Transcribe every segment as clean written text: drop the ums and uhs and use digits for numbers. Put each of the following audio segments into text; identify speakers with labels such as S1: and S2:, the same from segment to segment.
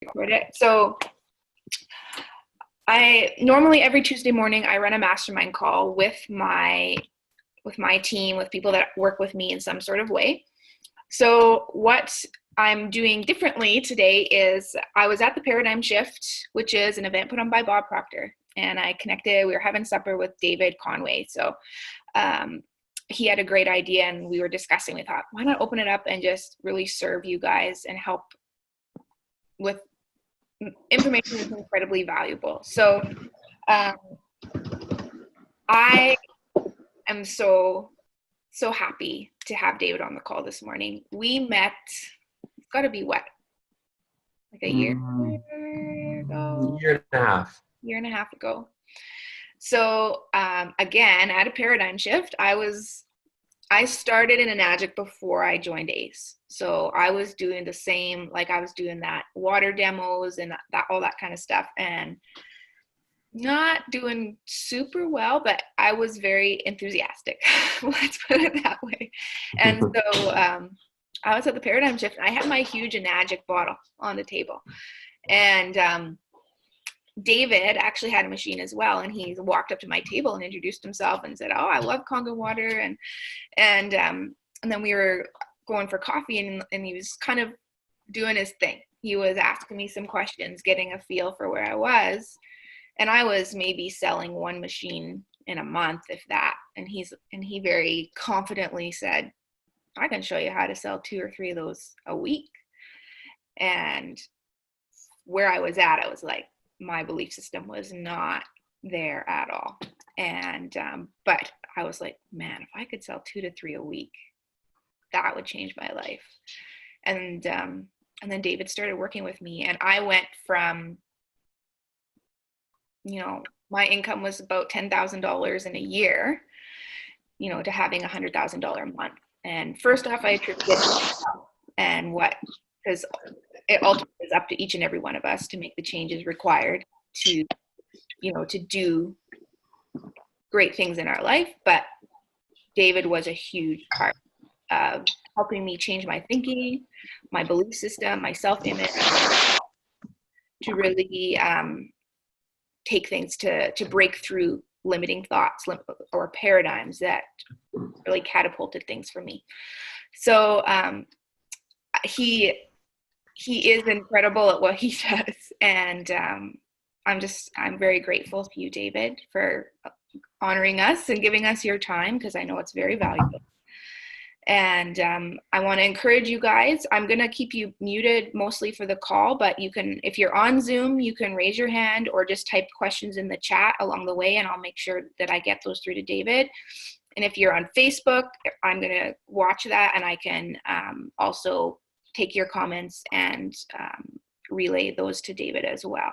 S1: record it. So I normally every Tuesday morning I run a mastermind call with my team, with people that work with me in some sort of way. So what I'm doing differently today is I was at the Paradigm Shift, which is an event put on by Bob Proctor, and I connected. We were having supper with David Conway. So he had a great idea, and we were discussing. We thought, why not open it up and just really serve you guys and help with information that's incredibly valuable. So I am so happy to have David on the call this morning. We met, it's got to be what, like a year ago?
S2: Year and a half
S1: ago. So again, at a Paradigm Shift, I started in an Anagic before I joined ACE. So I was doing the same, like I was doing that water demos and that all that kind of stuff, and not doing super well, but I was very enthusiastic. Let's put it that way. And so I was at the Paradigm Shift, and I had my huge Anagic bottle on the table. And David actually had a machine as well, and he walked up to my table and introduced himself and said, "Oh, I love Congo water," and then we were going for coffee, and he was kind of doing his thing. He was asking me some questions, getting a feel for where I was, and I was maybe selling one machine in a month, if that. And he very confidently said, "I can show you how to sell 2 or 3 of those a week." And where I was at, I was like, my belief system was not there at all. And but I was like, man, if I could sell 2 to 3 a week, that would change my life. And then David started working with me, and I went from, my income was about $10,000 in a year, to having $100,000 a month. And first off, I attributed it to myself, and because it ultimately is up to each and every one of us to make the changes required to do great things in our life. But David was a huge part of helping me change my thinking, my belief system, my self-image, to really take things to break through limiting thoughts or paradigms that really catapulted things for me. So he is incredible at what he does. And I'm very grateful to you, David, for honoring us and giving us your time, because I know it's very valuable. And I want to encourage you guys. I'm going to keep you muted mostly for the call, but you can, if you're on Zoom, you can raise your hand or just type questions in the chat along the way, and I'll make sure that I get those through to David. And if you're on Facebook, I'm going to watch that, and I can also take your comments and relay those to David as well.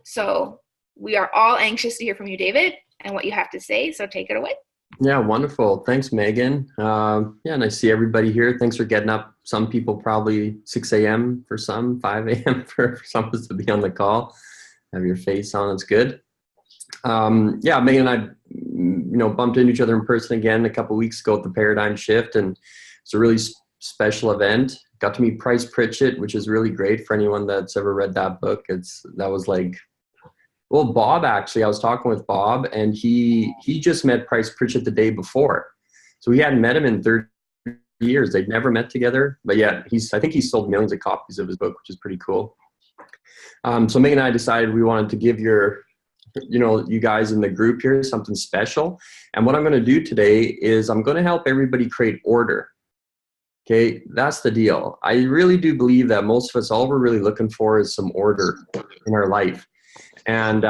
S1: So we are all anxious to hear from you, David, and what you have to say. So take it away.
S2: Yeah, wonderful. Thanks, Megan. And I see everybody here. Thanks for getting up. Some people probably 6 a.m. for some, 5 a.m. for some of us to be on the call. Have your face on. It's good. Megan and I, bumped into each other in person again a couple of weeks ago at the Paradigm Shift, and it's a really special event. Got to meet Price Pritchett, which is really great for anyone that's ever read that book. Bob, actually, I was talking with Bob, and he just met Price Pritchett the day before. So he hadn't met him in 30 years. They'd never met together, but yet I think he sold millions of copies of his book, which is pretty cool. So Megan and I decided we wanted to give you guys in the group here something special. And what I'm going to do today is I'm going to help everybody create order. Okay, that's the deal. I really do believe that most of us, all we're really looking for is some order in our life. And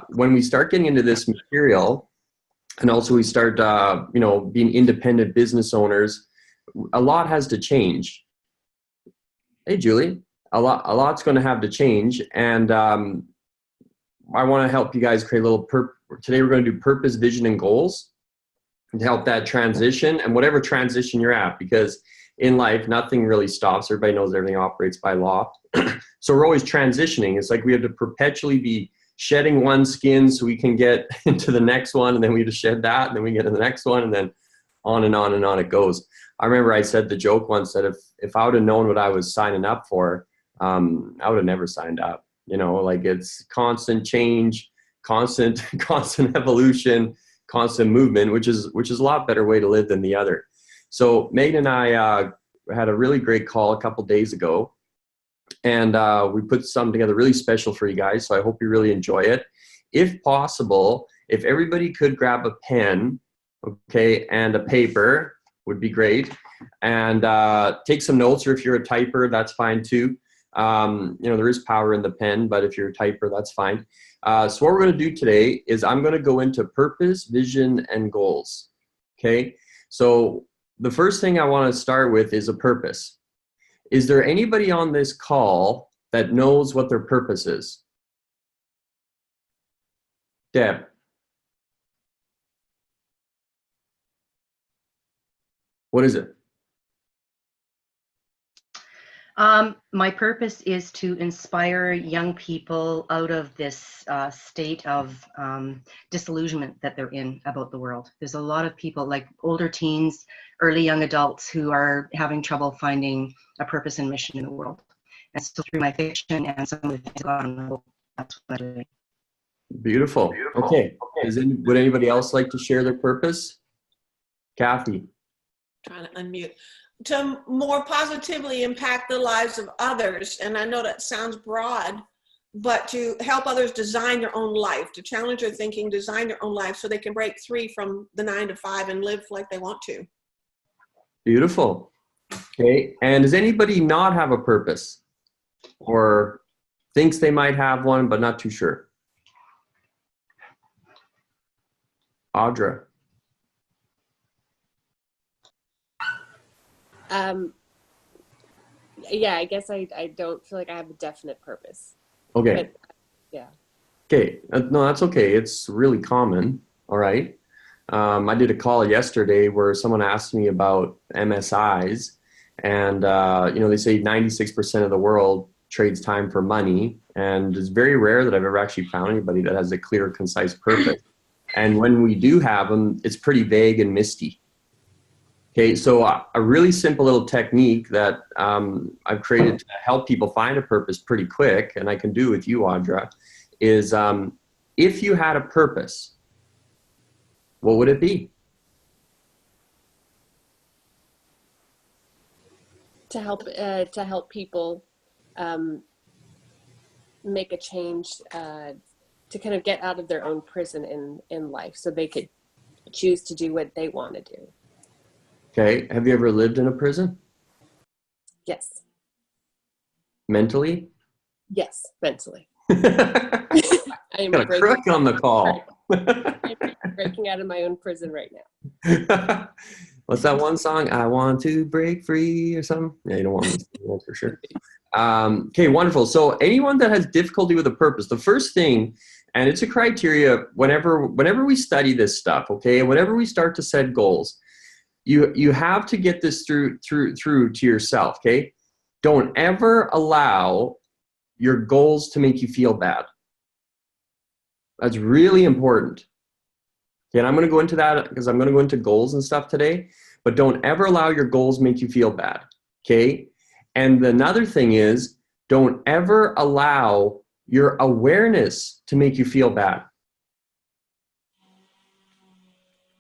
S2: when we start getting into this material, and also we start, being independent business owners, a lot has to change. Hey, Julie, a lot's going to have to change. And I want to help you guys create a little today we're going to do purpose, vision, and goals to help that transition, and whatever transition you're at, because in life, nothing really stops. Everybody knows everything operates by law. So we're always transitioning. It's like we have to perpetually be shedding one skin so we can get into the next one, and then we just shed that, and then we get to the next one, and then on and on and on it goes. I remember I said the joke once that if I would have known what I was signing up for, I would have never signed up. You know, like it's constant change, constant constant evolution, constant movement, which is a lot better way to live than the other. So Megan and I had a really great call a couple days ago, and we put something together really special for you guys. So I hope you really enjoy it. If possible, if everybody could grab a pen, okay, and a paper would be great, and take some notes, or if you're a typer, that's fine too. You know, there is power in the pen, but if you're a typer, that's fine. So what we're going to do today is I'm going to go into purpose, vision, and goals. Okay, so the first thing I want to start with is a purpose. Is there anybody on this call that knows what their purpose is? Deb. What is it?
S3: My purpose is to inspire young people out of this state of disillusionment that they're in about the world. There's a lot of people, like older teens, early young adults, who are having trouble finding a purpose and mission in the world. And so through my fiction and some of the things that's what I'm doing.
S2: Beautiful. Okay. Would anybody else like to share their purpose? Kathy.
S4: Trying to unmute. To more positively impact the lives of others. And I know that sounds broad, but to help others design their own life, to challenge their thinking, design their own life so they can break free from the 9 to 5 and live like they want to.
S2: Beautiful. Okay. And does anybody not have a purpose, or thinks they might have one, but not too sure? Audra.
S5: Yeah, I guess I don't feel like I have a definite purpose.
S2: Okay.
S5: But, yeah.
S2: Okay. No, that's okay. It's really common. All right. I did a call yesterday where someone asked me about MSIs, and you know, they say 96% of the world trades time for money, and it's very rare that I've ever actually found anybody that has a clear, concise purpose. And when we do have them, it's pretty vague and misty. Okay, so a really simple little technique that I've created to help people find a purpose pretty quick, and I can do with you, Audra, is if you had a purpose, what would it be?
S5: To help people make a change, to kind of get out of their own prison in life, so they could choose to do what they want to do.
S2: Okay, have you ever lived in a prison?
S5: Yes.
S2: Mentally?
S5: Yes, mentally.
S2: I am got a crook on the call.
S5: I'm breaking out of my own prison right now.
S2: What's that one song? I want to break free or something? Yeah, you don't want me to sing that for sure. Okay, wonderful. So anyone that has difficulty with a purpose, the first thing, and it's a criteria whenever we study this stuff, okay, and whenever we start to set goals, you have to get this through to yourself, okay? Don't ever allow your goals to make you feel bad. That's really important. Okay, and I'm going to go into that because I'm going to go into goals and stuff today, but don't ever allow your goals make you feel bad, okay? And another thing is, don't ever allow your awareness to make you feel bad.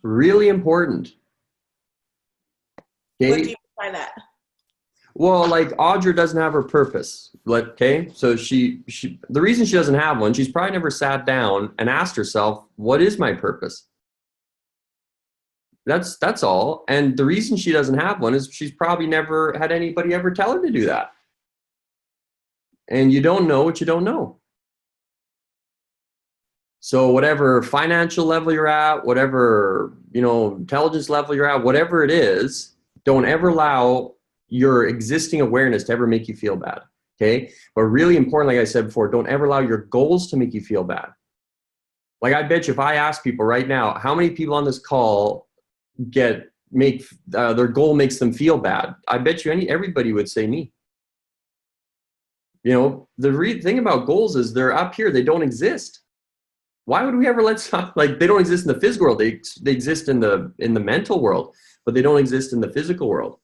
S2: Really important. Okay?
S4: What do you mean by that?
S2: Well, like Audra doesn't have her purpose. Okay, so she the reason she doesn't have one, she's probably never sat down and asked herself, what is my purpose? That's all. And the reason she doesn't have one is she's probably never had anybody ever tell her to do that. And you don't know what you don't know. So whatever financial level you're at, whatever, you know, intelligence level you're at, whatever it is, don't ever allow your existing awareness to ever make you feel bad, okay? But really important, like I said before, don't ever allow your goals to make you feel bad. Like I bet you if I ask people right now, how many people on this call make their goal makes them feel bad, I bet you everybody would say me. You know, the thing about goals is they're up here, they don't exist. Why would we ever like they don't exist in the physical world, they exist in the mental world, but they don't exist in the physical world.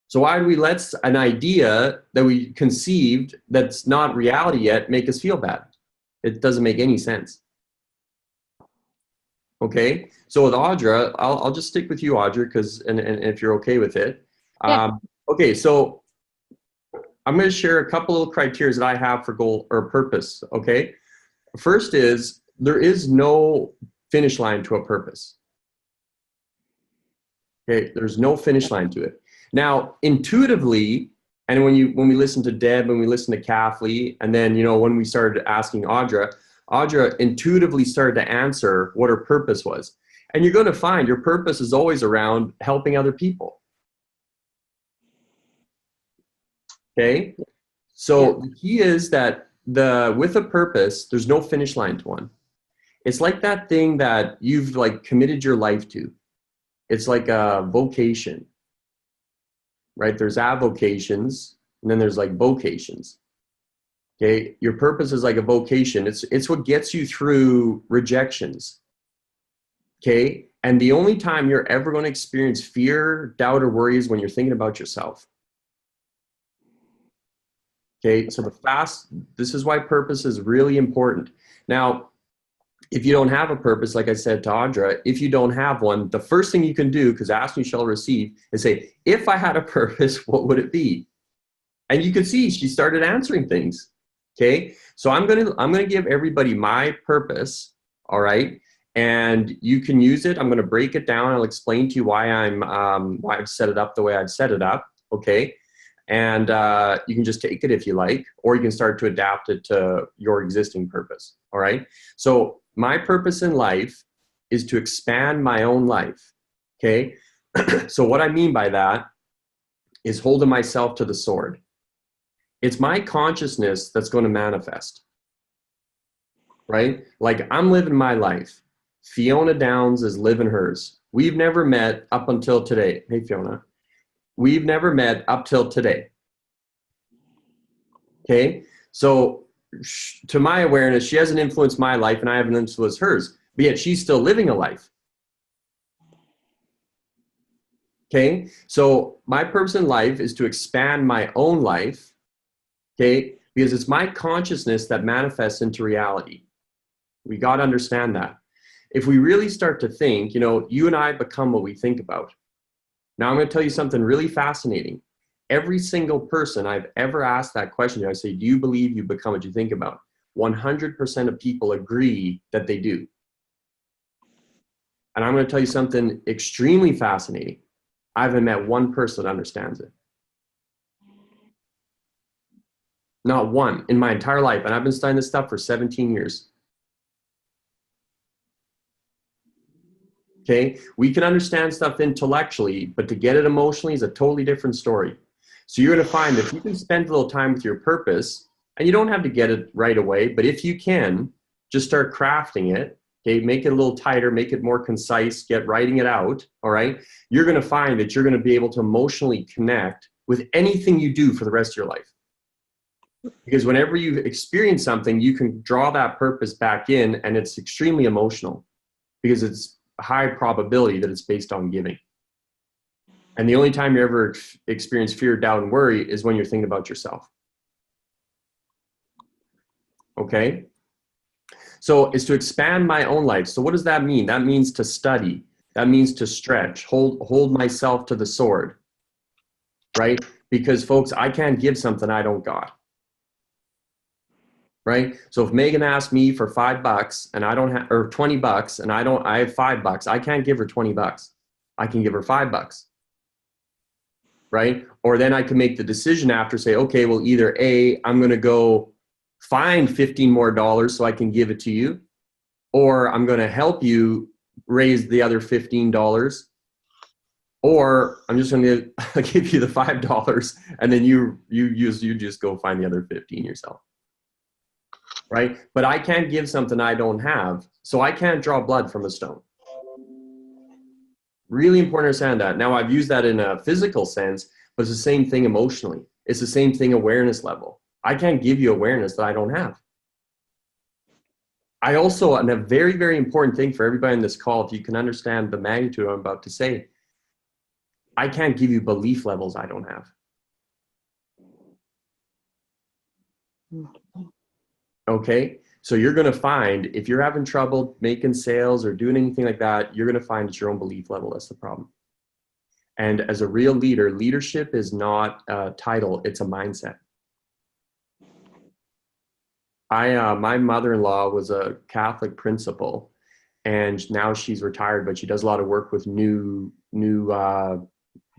S2: So why do we let an idea that we conceived that's not reality yet make us feel bad? It doesn't make any sense. Okay, so with Audra, I'll just stick with you, Audra, because and if you're okay with it.
S5: Yeah.
S2: Okay, so I'm going to share a couple of criteria that I have for goal or purpose. Okay, first is there is no finish line to a purpose. Okay, there's no finish line to it. Now, intuitively, and when we listen to Deb, when we listen to Kathleen, and then when we started asking Audra intuitively started to answer what her purpose was. And you're going to find your purpose is always around helping other people. Okay? So the key is that with a purpose, there's no finish line to one. It's like that thing that you've committed your life to. It's like a vocation, right? There's avocations, and then there's vocations. Okay, your purpose is like a vocation. It's what gets you through rejections. Okay, and the only time you're ever going to experience fear, doubt, or worry is when you're thinking about yourself. Okay, so this is why purpose is really important. Now, if you don't have a purpose, like I said to Audra, if you don't have one, the first thing you can do, because ask you shall receive, is say, if I had a purpose, what would it be? And you can see she started answering things. Okay, so I'm gonna give everybody my purpose, all right, and you can use it. I'm gonna break it down. I'll explain to you why I've set it up the way I've set it up. Okay, and you can just take it if you like, or you can start to adapt it to your existing purpose. All right. So my purpose in life is to expand my own life. Okay. So what I mean by that is holding myself to the sword. It's my consciousness that's going to manifest, right? Like I'm living my life. Fiona Downs is living hers. We've never met up until today. Hey, Fiona. We've never met up till today. Okay? So to my awareness, she hasn't influenced my life and I haven't influenced hers, but yet she's still living a life. Okay? So my purpose in life is to expand my own life. Okay, because it's my consciousness that manifests into reality. We got to understand that. If we really start to think, you and I become what we think about. Now I'm going to tell you something really fascinating. Every single person I've ever asked that question, I say, do you believe you become what you think about? 100% of people agree that they do. And I'm going to tell you something extremely fascinating. I haven't met one person that understands it. Not one in my entire life. And I've been studying this stuff for 17 years. Okay. We can understand stuff intellectually, but to get it emotionally is a totally different story. So you're going to find that if you can spend a little time with your purpose, and you don't have to get it right away, but if you can, just start crafting it. Okay. Make it a little tighter, make it more concise, get writing it out. All right. You're going to find that you're going to be able to emotionally connect with anything you do for the rest of your life. Because whenever you experience something, you can draw that purpose back in, and it's extremely emotional because it's a high probability that it's based on giving. And the only time you ever experience fear, doubt, and worry is when you're thinking about yourself. Okay? So it's to expand my own life. So what does that mean? That means to study. That means to stretch, hold myself to the sword, right? Because folks, I can't give something I don't got. Right? So if Megan asked me for $5 and I don't have, or $20 and I have $5, I can't give her $20. I can give her $5. Right? Or then I can make the decision after, say, okay, well, either A, I'm going to go find $15 more so I can give it to you, or I'm going to help you raise the other $15, or I'm just going to give you the $5 and then you just go find the other 15 yourself. Right? But I can't give something I don't have, so I can't draw blood from a stone. Really important to understand that. Now, I've used that in a physical sense, but it's the same thing emotionally. It's the same thing awareness level. I can't give you awareness that I don't have. I also, and a very, very important thing for everybody in this call, if you can understand the magnitude I'm about to say, I can't give you belief levels I don't have. Okay? So you're going to find, if you're having trouble making sales or doing anything like that, you're going to find it's your own belief level that's the problem. And as a real leader, leadership is not a title, it's a mindset. My mother-in-law was a Catholic principal, and now she's retired, but she does a lot of work with new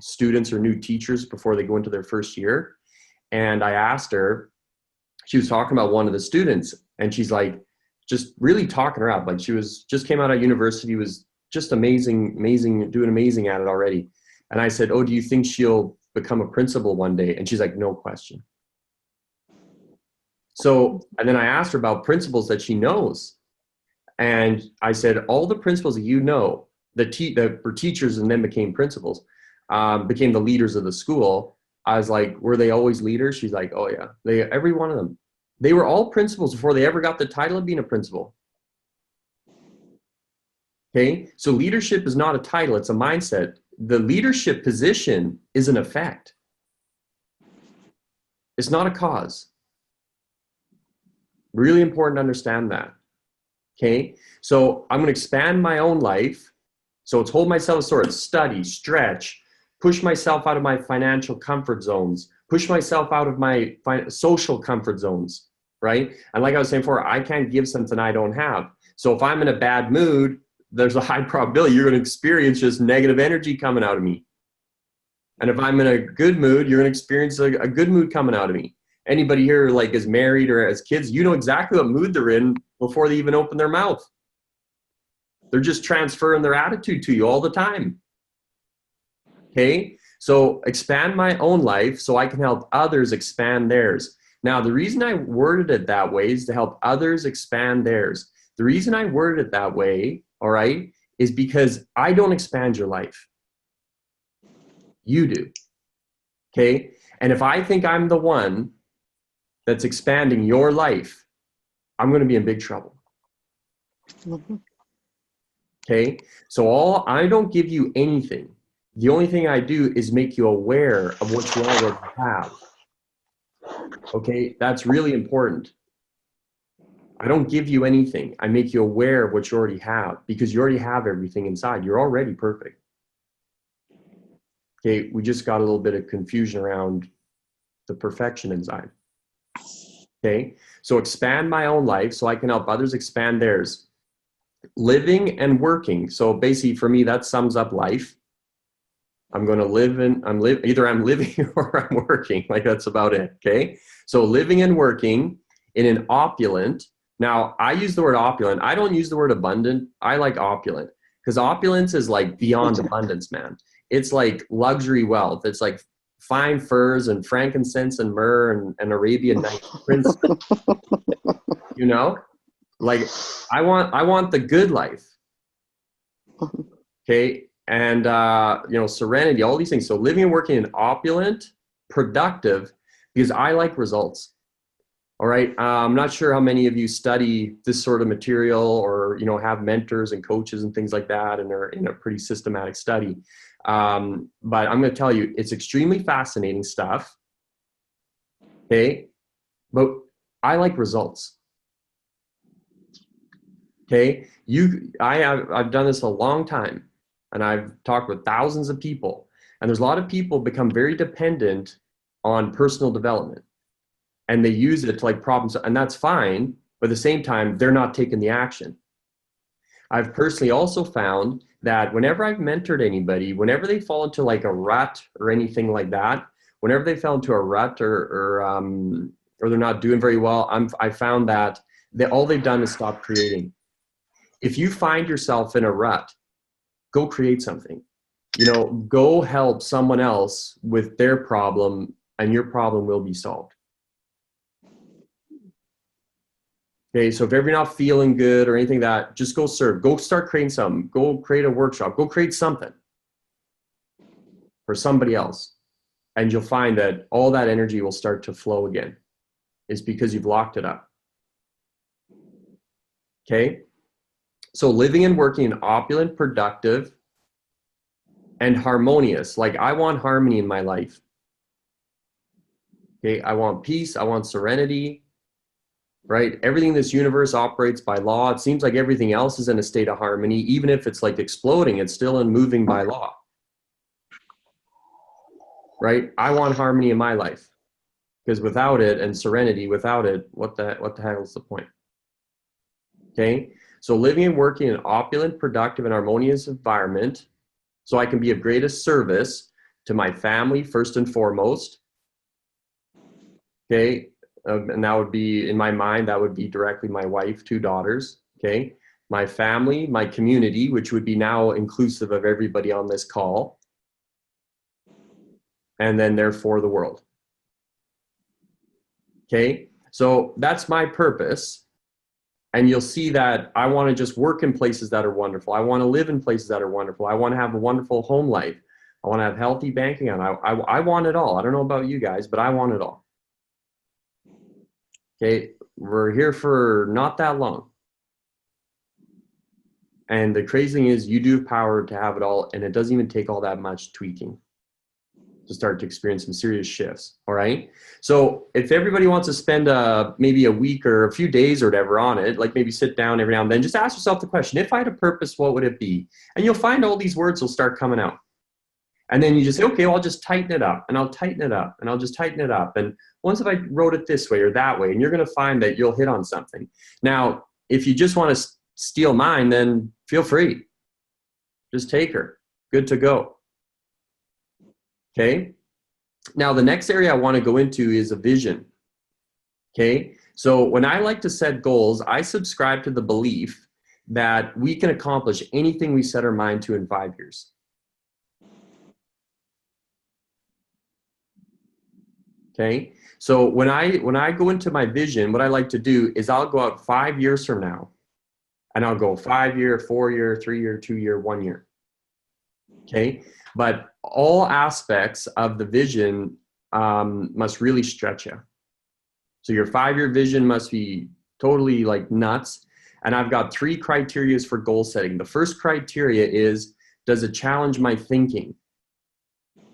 S2: students or new teachers before they go into their first year. And I asked her, she was talking about one of the students, and she's like, just really talking her up. Like, she was just came out of university, was just amazing, doing amazing at it already. And I said, oh, do you think she'll become a principal one day? And she's like, no question. So, and then I asked her about principles that she knows. And I said, all the principles that you know, that were teachers and then became principals, became the leaders of the school. I was like, were they always leaders? She's like, oh yeah, every one of them. They were all principals before they ever got the title of being a principal. Okay, so leadership is not a title, it's a mindset. The leadership position is an effect. It's not a cause. Really important to understand that. Okay, so I'm going to expand my own life. So it's hold myself short, study, stretch, push myself out of my financial comfort zones, push myself out of my social comfort zones, right? And like I was saying before, I can't give something I don't have. So if I'm in a bad mood, there's a high probability you're going to experience just negative energy coming out of me. And if I'm in a good mood, you're going to experience a good mood coming out of me. Anybody here like is married or has kids, you know exactly what mood they're in before they even open their mouth. They're just transferring their attitude to you all the time. Okay, so expand my own life so I can help others expand theirs. Now, the reason I worded it that way is to help others expand theirs. The reason I worded it that way, all right, is because I don't expand your life. You do. Okay, and if I think I'm the one that's expanding your life, I'm going to be in big trouble. Okay, so I don't give you anything. The only thing I do is make you aware of what you already have. Okay, that's really important. I don't give you anything. I make you aware of what you already have, because you already have everything inside. You're already perfect. Okay, we just got a little bit of confusion around the perfection inside. Okay, so expand my own life so I can help others expand theirs. Living and working. So basically for me, that sums up life. I'm going to either I'm living or I'm working. Like, that's about it. Okay. So living and working in an opulent. Now I use the word opulent. I don't use the word abundant. I like opulent, because opulence is like beyond abundance, man. It's like luxury wealth. It's like fine furs and frankincense and myrrh and Arabian Nights prince. You know, like I want the good life. Okay. And, serenity, all these things. So living and working in opulent, productive, because I like results. All right. I'm not sure how many of you study this sort of material or, have mentors and coaches and things like that, and are in a pretty systematic study. But I'm going to tell you, it's extremely fascinating stuff. Okay. But I like results. Okay. I've done this a long time. And I've talked with thousands of people, and there's a lot of people become very dependent on personal development, and they use it to like problems, and that's fine. But at the same time, they're not taking the action. I've personally also found that whenever I've mentored anybody, whenever they fall into like a rut or anything like that, whenever they fell into a rut or they're not doing very well, I found that all they've done is stop creating. If you find yourself in a rut, go create something. Go help someone else with their problem, and your problem will be solved. Okay, so if ever you're not feeling good or anything that, just go serve. Go start creating something. Go create a workshop. Go create something for somebody else. And you'll find that all that energy will start to flow again. It's because you've locked it up. Okay? So living and working in opulent, productive, and harmonious. Like I want harmony in my life. Okay, I want peace, I want serenity, right? Everything in this universe operates by law. It seems like everything else is in a state of harmony. Even if it's like exploding, it's still in moving by law, right? I want harmony in my life, because without it, and serenity, without it, what the hell is the point? Okay, so living and working in an opulent, productive, and harmonious environment so I can be of greatest service to my family first and foremost. Okay, and that would be, in my mind, that would be directly my wife, 2 daughters. Okay, my family, my community, which would be now inclusive of everybody on this call, and then therefore the world. Okay, so that's my purpose. And you'll see that I want to just work in places that are wonderful. I want to live in places that are wonderful. I want to have a wonderful home life. I want to have healthy banking account. I want it all. I don't know about you guys, but I want it all. Okay, we're here for not that long. And the crazy thing is you do have power to have it all, and it doesn't even take all that much tweaking to start to experience some serious shifts. All right. So if everybody wants to spend maybe a week or a few days or whatever on it, like maybe sit down every now and then, just ask yourself the question, if I had a purpose, what would it be? And you'll find all these words will start coming out. And then you just say, okay, well, I'll just tighten it up, and I'll tighten it up, and I'll just tighten it up. And once if I wrote it this way or that way, and you're going to find that you'll hit on something. Now, if you just want to steal mine, then feel free. Just take her. Good to go. Okay. Now, the next area I want to go into is a vision. Okay. So when I like to set goals, I subscribe to the belief that we can accomplish anything we set our mind to in 5 years. Okay. So when I go into my vision, what I like to do is I'll go out 5 years from now, and I'll go 5 year, 4 year, 3 year, 2 year, 1 year. Okay. But all aspects of the vision must really stretch you. So your 5-year vision must be totally like nuts. And I've got 3 criteria for goal setting. The first criteria is, does it challenge my thinking?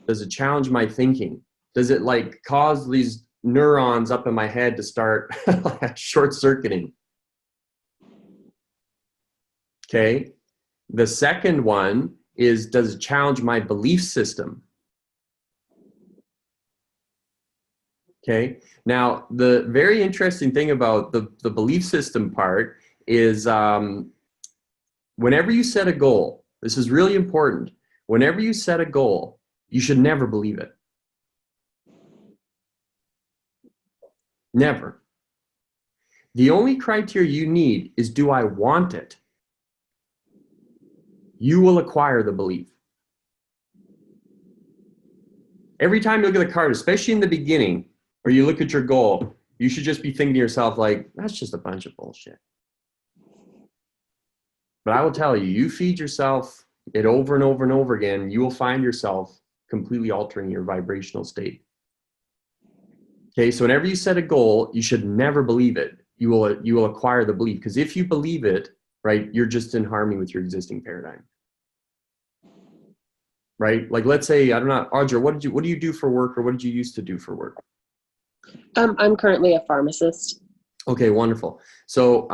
S2: Does it challenge my thinking? Does it like cause these neurons up in my head to start short circuiting? Okay. The second one is, does it challenge my belief system? Okay. Now, the very interesting thing about the belief system part is whenever you set a goal, this is really important. Whenever you set a goal, you should never believe it. Never. The only criteria you need is, do I want it? You will acquire the belief. Every time you look at the card, especially in the beginning, or you look at your goal, you should just be thinking to yourself like, that's just a bunch of bullshit. But I will tell you, you feed yourself it over and over and over again, you will find yourself completely altering your vibrational state. Okay, so whenever you set a goal, you should never believe it. You will acquire the belief, because if you believe it, right, you're just in harmony with your existing paradigm. Right? Like, let's say, I don't know, Audra, what do you do for work, or what did you used to do for work?
S5: I'm currently a pharmacist.
S2: Okay, wonderful. So,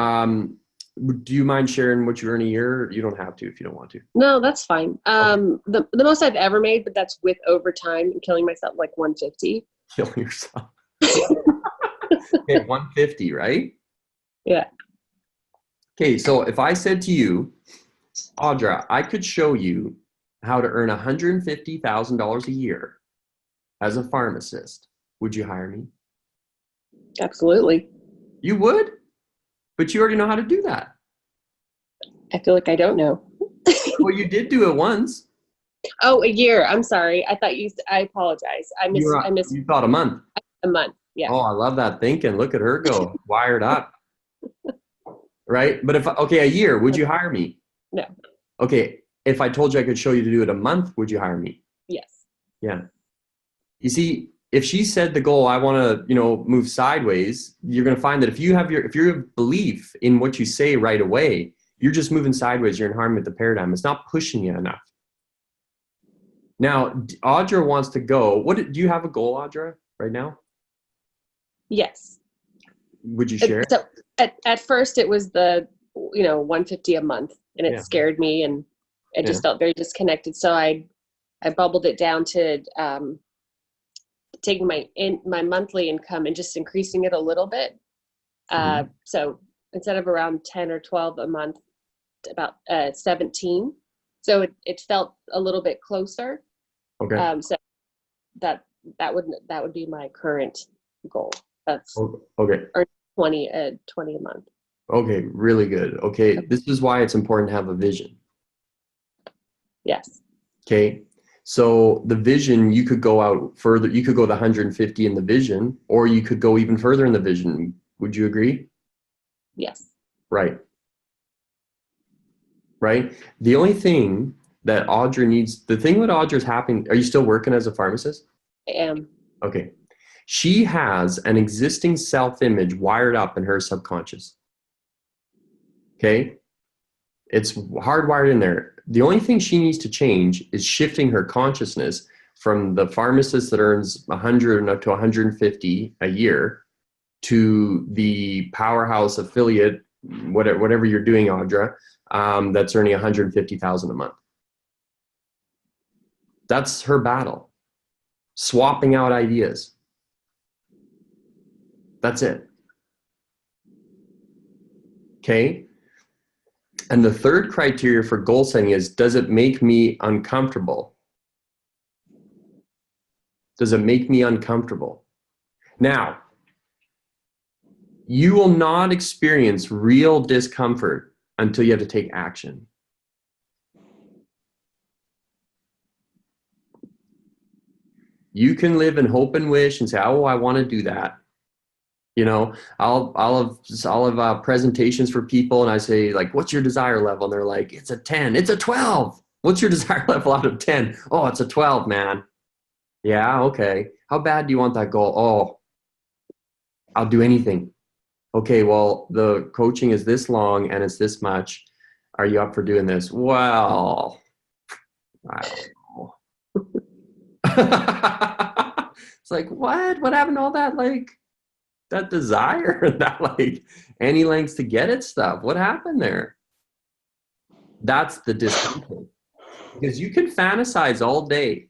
S2: do you mind sharing what you earn a year? You don't have to if you don't want to.
S5: No, that's fine.
S2: Okay.
S5: The most I've ever made, but that's with overtime and killing myself, like 150.
S2: Kill yourself. Okay, 150, right?
S5: Yeah.
S2: Okay, so if I said to you, Audra, I could show you how to earn $150,000 a year as a pharmacist, would you hire me?
S5: Absolutely.
S2: You would? But you already know how to do that.
S5: I feel like I don't know.
S2: Well, you did do it once.
S5: Oh, a year. I'm sorry. I thought I apologize. I missed
S2: You thought a month.
S5: a month. Yeah.
S2: Oh, I love that thinking. Look at her go. Wired up. Right? But a year, would you hire me?
S5: No.
S2: Okay. If I told you I could show you to do it a month, would you hire me?
S5: Yes.
S2: Yeah. You see, if she said the goal, I want to, move sideways, you're going to find that if you have your belief in what you say right away, you're just moving sideways. You're in harmony with the paradigm. It's not pushing you enough. Now, Audra wants to go. Do you have a goal, Audra, right now?
S5: Yes.
S2: Would you share?
S5: So at first it was the, 150 a month, and it scared me, and I just felt very disconnected. So I bubbled it down to taking my monthly income and just increasing it a little bit. So instead of around 10 or 12 a month, about 17. So it felt a little bit closer.
S2: Okay.
S5: So that would be my current goal. That's
S2: okay.
S5: Or 20 a month.
S2: Okay, really good. Okay, this is why it's important to have a vision.
S5: Yes.
S2: Okay, so the vision, you could go out further. You could go the 150 in the vision, or you could go even further in the vision. Would you agree?
S5: Yes.
S2: Right. Right. The only thing that Audra needs, the thing with Audra's happening, are you still working as a pharmacist?
S5: I am.
S2: Okay. She has an existing self-image wired up in her subconscious. Okay. It's hardwired in there. The only thing she needs to change is shifting her consciousness from the pharmacist that earns 100 to 150 a year to the powerhouse affiliate, whatever you're doing, Audra, that's earning 150,000 a month. That's her battle. Swapping out ideas. That's it. Okay. And the third criteria for goal setting is, does it make me uncomfortable? Does it make me uncomfortable? Now, you will not experience real discomfort until you have to take action. You can live in hope and wish and say, oh, I want to do that. I'll have presentations for people, and I say, like, what's your desire level? And they're like, it's a 10. It's a 12. What's your desire level out of 10? Oh, it's a 12, man. Yeah, okay. How bad do you want that goal? Oh, I'll do anything. Okay, well, the coaching is this long and it's this much. Are you up for doing this? Well, I don't know. It's like, what happened to all that, like, that desire, that, like, any lengths to get it stuff? What happened there? That's the discomfort. Because you can fantasize all day,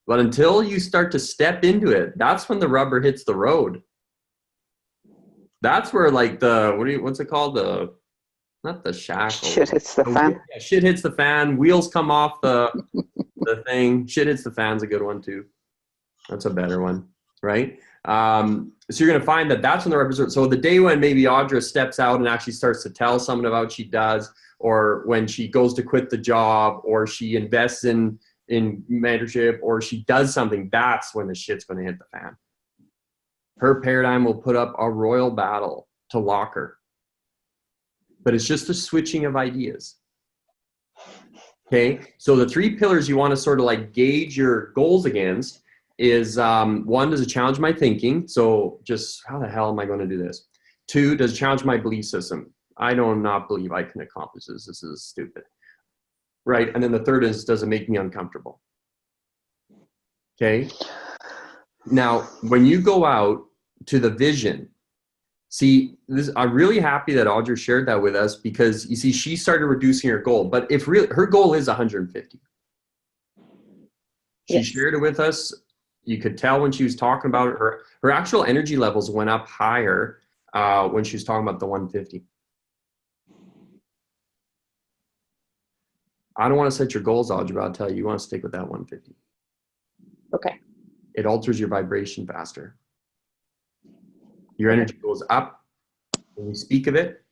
S2: but until you start to step into it, that's when the rubber hits the road. That's where, like, what's it called? Not the shackle.
S6: Shit hits the fan.
S2: Yeah, shit hits the fan. Wheels come off the thing. Shit hits the fan's a good one too. That's a better one, right? So you're going to find that that's when the rubber. So the day when maybe Audra steps out and actually starts to tell someone about what she does, or when she goes to quit the job, or she invests in mentorship, or she does something, that's when the shit's going to hit the fan. Her paradigm will put up a royal battle to lock her. But it's just a switching of ideas. Okay, so the three pillars you want to sort of like gauge your goals against is, one, does it challenge my thinking? So just, how the hell am I going to do this? Two, does it challenge my belief system? I do not believe I can accomplish this. This is stupid. Right, and then the third is, does it make me uncomfortable? Okay. Now, when you go out to the vision, see, I'm really happy that Audra shared that with us, because you see, she started reducing her goal, but if really her goal is 150. She shared it with us. You could tell when she was talking about it, her actual energy levels went up higher when she was talking about the 150. I don't want to set your goals, Audra, but I'll tell you, you want to stick with that 150.
S5: Okay.
S2: It alters your vibration faster. Your energy goes up when you speak of it.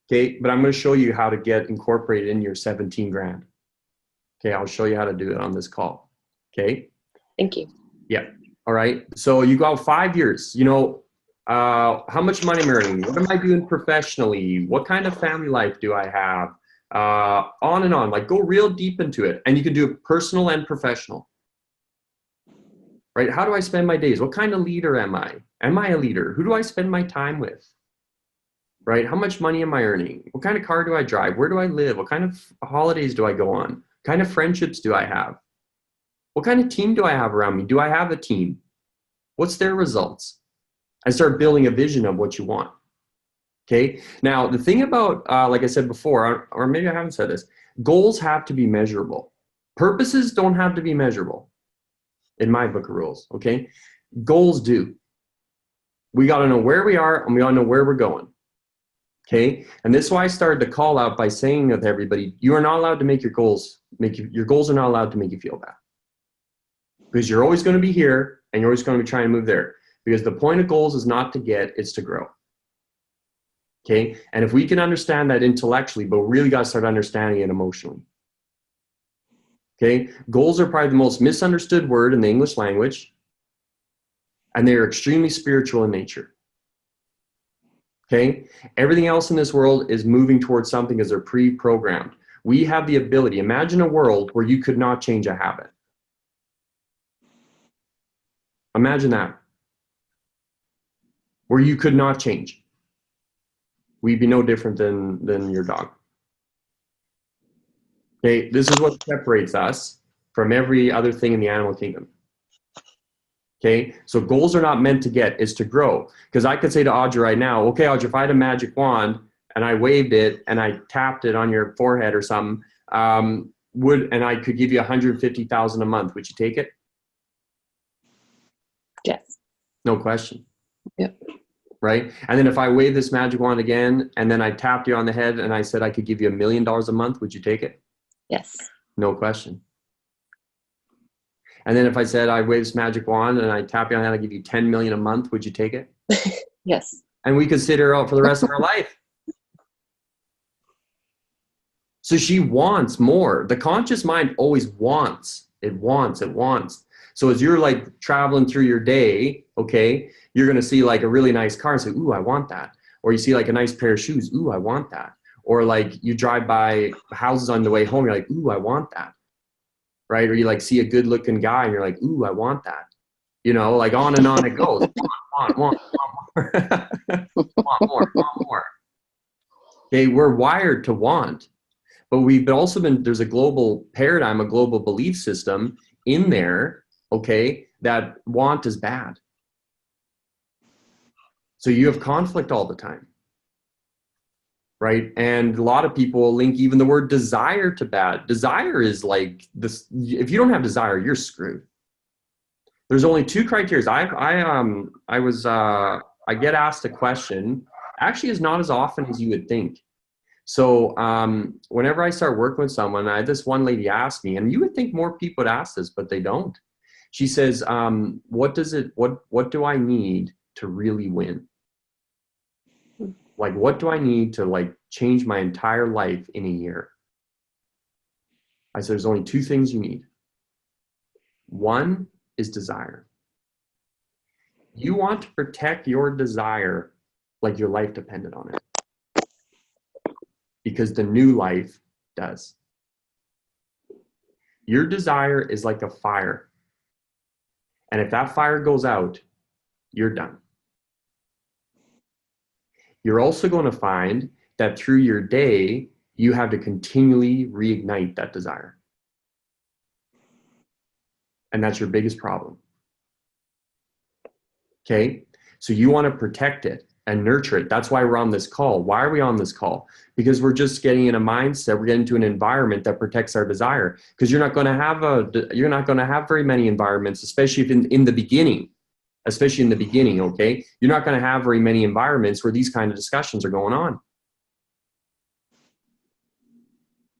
S2: Okay, but I'm going to show you how to get incorporated in your 17 grand. Okay, I'll show you how to do it on this call. Okay.
S5: Thank you.
S2: Yeah. All right. So you go out 5 years, how much money am I earning? What am I doing professionally? What kind of family life do I have? On and on, like, go real deep into it. And you can do it personal and professional. Right? How do I spend my days? What kind of leader am I? Am I a leader? Who do I spend my time with? Right? How much money am I earning? What kind of car do I drive? Where do I live? What kind of holidays do I go on? What kind of friendships do I have? What kind of team do I have around me? Do I have a team? What's their results? And start building a vision of what you want. Okay. Now, the thing about, like I said before, or maybe I haven't said this, goals have to be measurable. Purposes don't have to be measurable in my book of rules. Okay. Goals do. We got to know where we are and we got to know where we're going. Okay. And this is why I started to call out by saying with everybody, you are not allowed to make your goals, your goals are not allowed to make you feel bad. Because you're always going to be here and you're always going to be trying to move there. Because the point of goals is not to get, it's to grow. Okay. And if we can understand that intellectually, but we really got to start understanding it emotionally. Okay. Goals are probably the most misunderstood word in the English language. And they are extremely spiritual in nature. Okay. Everything else in this world is moving towards something as they're pre-programmed. We have the ability. Imagine a world where you could not change a habit. Imagine that. Where you could not change. We'd be no different than your dog. Okay, this is what separates us from every other thing in the animal kingdom. Okay, so goals are not meant to get, it's to grow. Because I could say to Audrey right now, okay, Audrey, if I had a magic wand and I waved it and I tapped it on your forehead or something, and I could give you $150,000 a month, would you take it?
S5: Yes.
S2: No question.
S5: Yep.
S2: Right? And then if I wave this magic wand again, and then I tapped you on the head and I said I could give you $1 million a month, would you take it?
S5: Yes.
S2: No question. And then if I said I wave this magic wand and I tap you on the head, I give you 10 million a month, would you take it?
S5: Yes.
S2: And we could sit her out for the rest of our life. So she wants more. The conscious mind always wants. It wants, it wants. So as you're like traveling through your day, okay, you're going to see like a really nice car and say, ooh, I want that. Or you see like a nice pair of shoes. Ooh, I want that. Or like you drive by houses on the way home. You're like, ooh, I want that. Right? Or you like see a good looking guy and you're like, ooh, I want that. You know, like on and on it goes. Want more. want more. Okay, we're wired to want. But we've also been, there's a global paradigm, a global belief system in there, okay, that want is bad. So you have conflict all the time, right? And a lot of people link even the word desire to bad. Desire is like this, if you don't have desire, you're screwed. There's only two criteria. I get asked a question, actually is not as often as you would think. So whenever I start working with someone, this one lady asked me, and you would think more people would ask this, but they don't. She says, what do I need to really win? Like, what do I need to like change my entire life in a year? I said, there's only two things you need. One is desire. You want to protect your desire like your life depended on it. Because the new life does. Your desire is like a fire. And if that fire goes out, you're done. You're also going to find that through your day, you have to continually reignite that desire. And that's your biggest problem. Okay? So you want to protect it and nurture it. That's why we're on this call. Why are we on this call? Because we're just getting in a mindset, we're getting into an environment that protects our desire. Because you're not going to have very many environments, especially if in the beginning. Especially in the beginning, okay? You're not going to have very many environments where these kind of discussions are going on.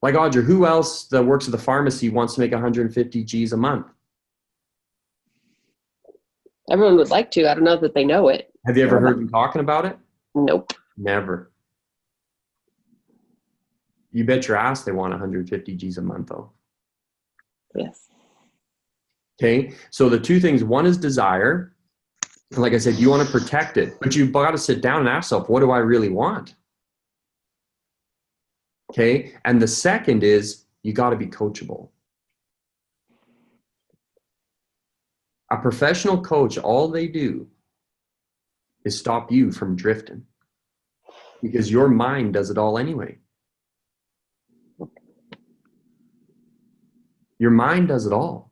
S2: Like Audrey, who else that works at the pharmacy wants to make 150 G's a month?
S5: Everyone would like to. I don't know that they know it.
S2: Have you ever heard them talking about it?
S5: Nope.
S2: Never. You bet your ass they want 150 G's a month though.
S5: Yes.
S2: Okay, so the two things, one is desire. Like I said, you want to protect it, but you've got to sit down and ask yourself, what do I really want? Okay, and the second is you got to be coachable. A professional coach, all they do is stop you from drifting because your mind does it all anyway. Your mind does it all.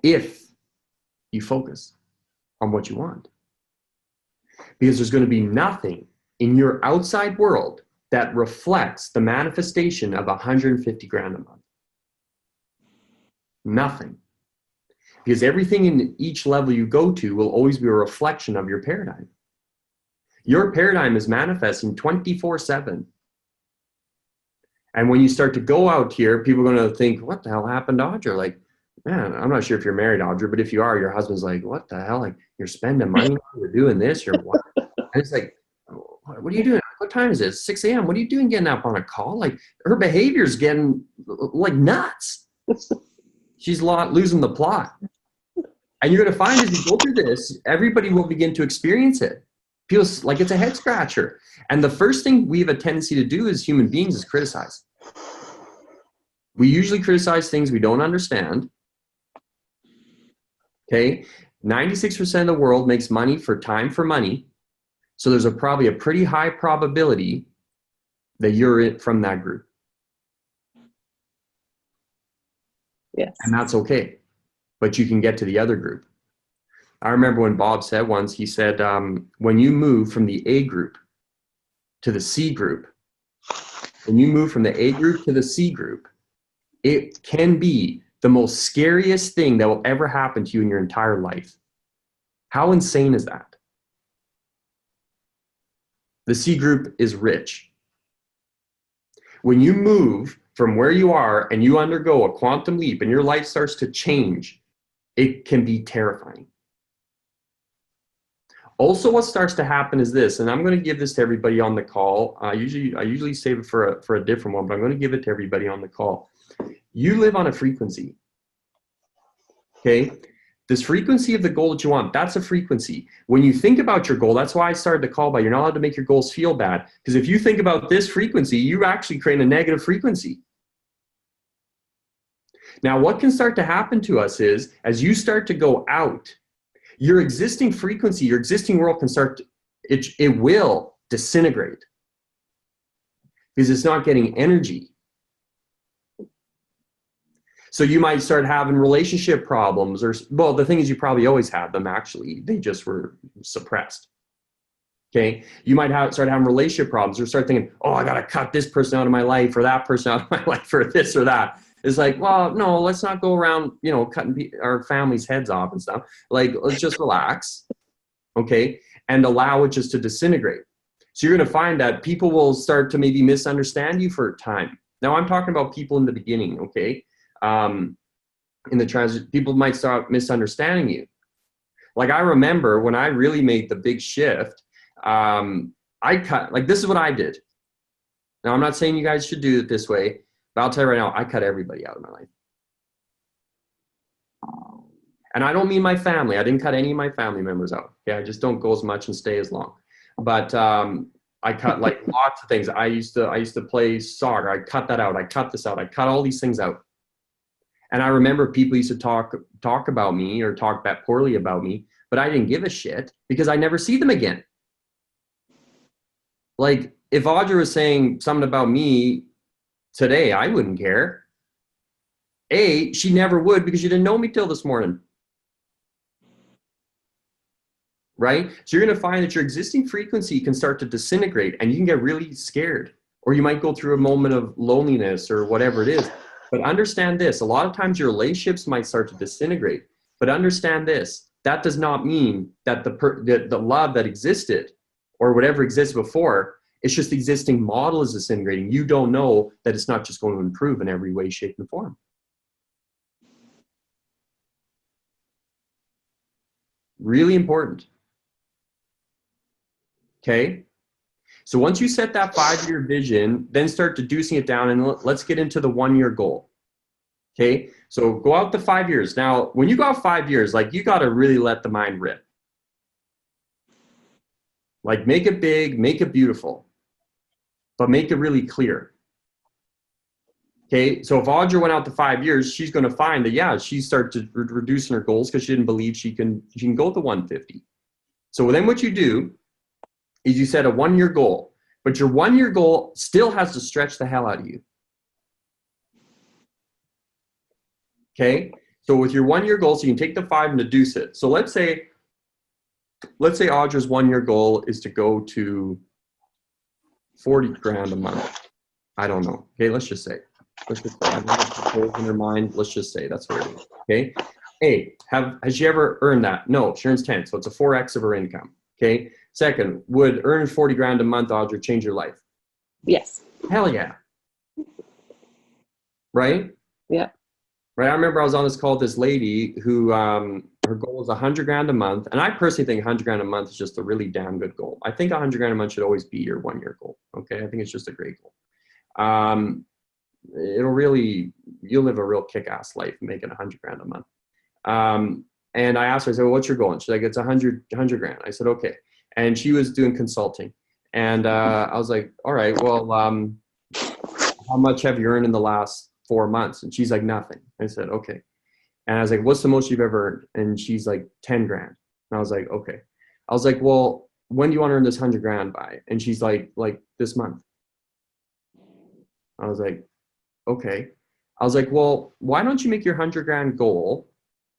S2: if you focus on what you want. Because there's going to be nothing in your outside world that reflects the manifestation of 150 grand a month. Nothing. Because everything in each level you go to will always be a reflection of your paradigm. Your paradigm is manifesting 24/7. And when you start to go out here, people are going to think, what the hell happened to Audra? Like, man, I'm not sure if you're married, Audra, but if you are, your husband's like, what the hell? Like, you're spending money, you're doing this, you're what? And it's like, what are you doing? What time is it? 6 a.m. What are you doing getting up on a call? Like, her behavior's getting like nuts. She's losing the plot. And you're going to find as you go through this, everybody will begin to experience it. Feels like it's a head scratcher. And the first thing we have a tendency to do as human beings is criticize. We usually criticize things we don't understand. Okay? 96% of the world makes money for time for money. So there's probably a pretty high probability that you're from that group.
S5: Yes.
S2: And that's okay. But you can get to the other group. I remember when Bob said once, he said, when you move from the A group to the C group, when you move from the A group to the C group, it can be the most scariest thing that will ever happen to you in your entire life. How insane is that? The C group is rich. When you move from where you are and you undergo a quantum leap and your life starts to change, it can be terrifying. Also, what starts to happen is this, and I'm going to give this to everybody on the call. I usually save it for a different one, but I'm going to give it to everybody on the call. You live on a frequency. Okay? This frequency of the goal that you want, that's a frequency. When you think about your goal, that's why I started the call by you're not allowed to make your goals feel bad. Because if you think about this frequency, you actually create a negative frequency. Now, what can start to happen to us is, as you start to go out, your existing frequency, your existing world can start, it will disintegrate. Because it's not getting energy. So you might start having relationship problems, or, well, the thing is you probably always had them actually, they just were suppressed. Okay, you might start having relationship problems, or start thinking, oh, I gotta cut this person out of my life, or that person out of my life, or this or that. It's like, well, no, let's not go around, cutting our family's heads off and stuff. Like, let's just relax, okay, and allow it just to disintegrate. So you're gonna find that people will start to maybe misunderstand you for a time. Now I'm talking about people in the beginning, okay? In the transit, people might start misunderstanding you. Like, I remember when I really made the big shift, I cut, like, this is what I did. Now, I'm not saying you guys should do it this way, but I'll tell you right now, I cut everybody out of my life. And I don't mean my family. I didn't cut any of my family members out. Okay, I just don't go as much and stay as long. But I cut like lots of things. I used to play soccer. I cut that out. I cut this out. I cut all these things out. And I remember people used to talk about me or talk that poorly about me, but I didn't give a shit because I never see them again. Like, if Audra was saying something about me today, I wouldn't care. She never would because you didn't know me till this morning. Right? So you're going to find that your existing frequency can start to disintegrate and you can get really scared, or you might go through a moment of loneliness or whatever it is. But understand this, a lot of times your relationships might start to disintegrate, but understand this, that does not mean that the love that existed or whatever exists before, it's just the existing model is disintegrating. You don't know that it's not just going to improve in every way, shape, and form. Really important. Okay? So once you set that 5-year vision, then start deducing it down, and let's get into the 1-year goal. Okay? So go out to 5 years. Now, when you go out 5 years, like, you got to really let the mind rip. Like, make it big, make it beautiful, but make it really clear. Okay? So if Audra went out to 5 years, she's going to find that, yeah, she started reducing her goals because she didn't believe she can go to 150. So then what you do is you set a 1-year goal, but your 1-year goal still has to stretch the hell out of you. Okay? So with your 1 year goal, so you can take the 5 and deduce it. So let's say Audra's 1 year goal is to go to 40 grand a month. I don't know. Okay, let's just say. Let's just say. I don't have goals in her mind. Let's just say that's what it is. Okay. A, has she ever earned that? No, she earns 10. So it's a 4x of her income. Okay. Second, would earning 40 grand a month, Audra, change your life?
S5: Yes.
S2: Hell yeah. Right?
S5: Yeah.
S2: Right. I remember I was on this call with this lady who her goal was 100 grand a month. And I personally think 100 grand a month is just a really damn good goal. I think 100 grand a month should always be your 1 year goal. Okay. I think it's just a great goal. You'll live a real kick-ass life making 100 grand a month. And I asked her, I said, well, what's your goal? And she's like, it's 100 grand. I said, okay. And she was doing consulting. And I was like, all right, well, how much have you earned in the last 4 months? And she's like, nothing. I said, okay. And I was like, what's the most you've ever earned? And she's like, 10 grand. And I was like, okay. I was like, well, when do you want to earn this 100 grand by? And she's like this month. I was like, okay. I was like, well, why don't you make your 100 grand goal?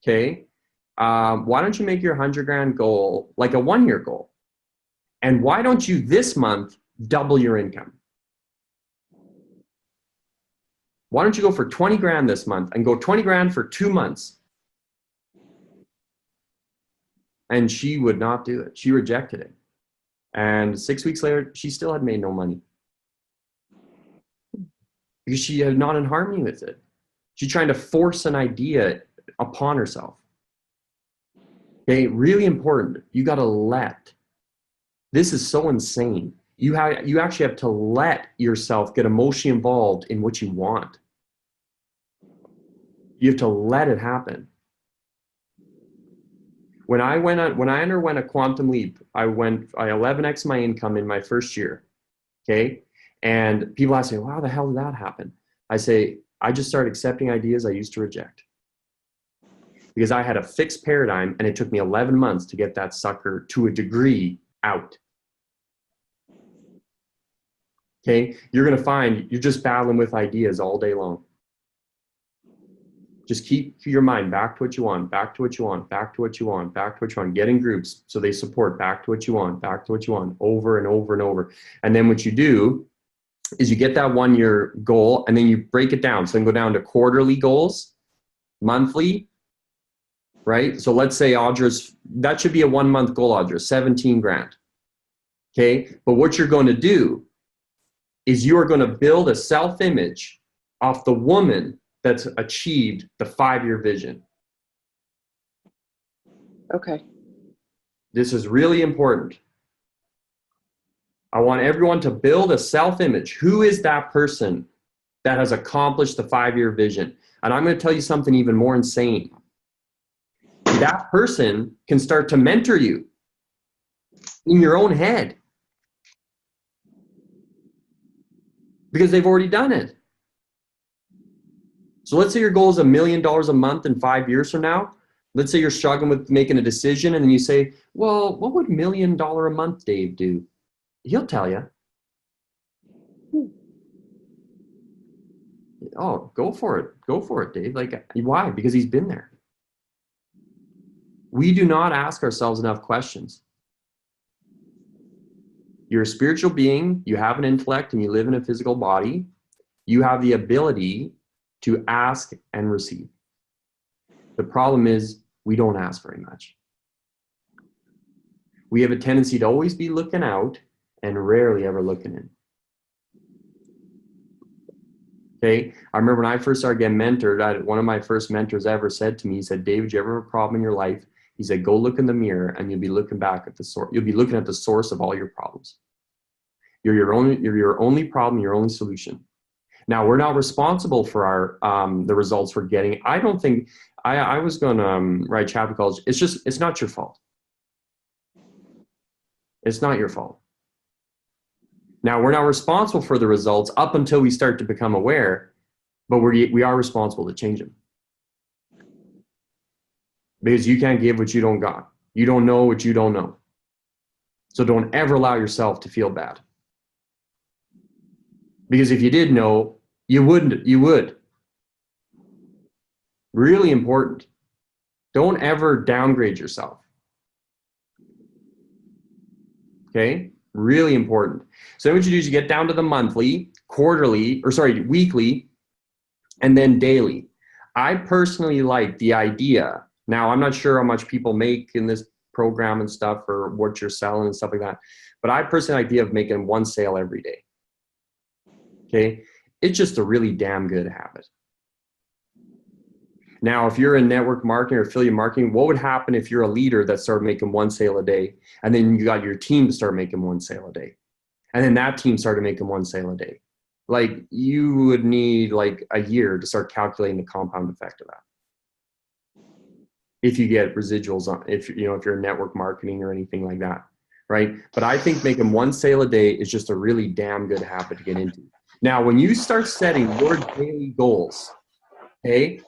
S2: Okay. Why don't you make your 100 grand goal like a 1 year goal? And why don't you this month double your income? Why don't you go for 20 grand this month and go 20 grand for 2 months? And she would not do it. She rejected it. And 6 weeks later, she still had made no money. Because she had not in harmony with it. She's trying to force an idea upon herself. Okay, really important. You got to let. This is so insane. You actually have to let yourself get emotionally involved in what you want. You have to let it happen. When I underwent a quantum leap, I 11x my income in my first year. Okay, and people ask me, "Well, how the hell did that happen?" I say, I just started accepting ideas I used to reject. Because I had a fixed paradigm, and it took me 11 months to get that sucker to a degree out. Okay, you're going to find you're just battling with ideas all day long. Just keep your mind back to what you want, back to what you want, back to what you want, back to what you want. Get in groups so they support back to what you want, back to what you want, over and over and over. And then what you do is you get that 1 year goal, and then you break it down. So then go down to quarterly goals, monthly, right? So let's say that should be a 1 month goal, Audra, 17 grand. Okay, but what you're going to do is you are going to build a self-image off the woman that's achieved the 5 year vision.
S5: Okay.
S2: This is really important. I want everyone to build a self-image. Who is that person that has accomplished the 5 year vision? And I'm going to tell you something even more insane. That person can start to mentor you in your own head because they've already done it. So let's say your goal is $1 million a month in 5 years from now. Let's say you're struggling with making a decision, and then you say, well, what would $1 million a month Dave do? He'll tell you. Oh, go for it. Go for it, Dave. Like, why? Because he's been there. We do not ask ourselves enough questions. You're a spiritual being, you have an intellect, and you live in a physical body. You have the ability to ask and receive. The problem is we don't ask very much. We have a tendency to always be looking out and rarely ever looking in. Okay, I remember when I first started getting mentored, one of my first mentors ever said to me, he said, David, you ever have a problem in your life? He said, go look in the mirror and you'll be looking back at the source. You'll be looking at the source of all your problems. You're your only problem, your only solution. Now, we're not responsible for the results we're getting. I don't think, I was going to write chapter calls. It's not your fault. It's not your fault. Now, we're not responsible for the results up until we start to become aware, but we are responsible to change them. Because you can't give what you don't got. You don't know what you don't know. So don't ever allow yourself to feel bad. Because if you did know, you would. Really important. Don't ever downgrade yourself. Okay? Really important. So what you do is you get down to the monthly, weekly, and then daily. I personally like the idea. Now, I'm not sure how much people make in this program and stuff, or what you're selling and stuff like that, but I personally like the idea of making one sale every day. Okay? It's just a really damn good habit. Now, if you're in network marketing or affiliate marketing, what would happen if you're a leader that started making one sale a day, and then you got your team to start making one sale a day, and then that team started making one sale a day? Like, you would need like a year to start calculating the compound effect of that. If you get residuals on, if you're in network marketing or anything like that, right? But I think making one sale a day is just a really damn good habit to get into. Now, when you start setting your daily goals, okay,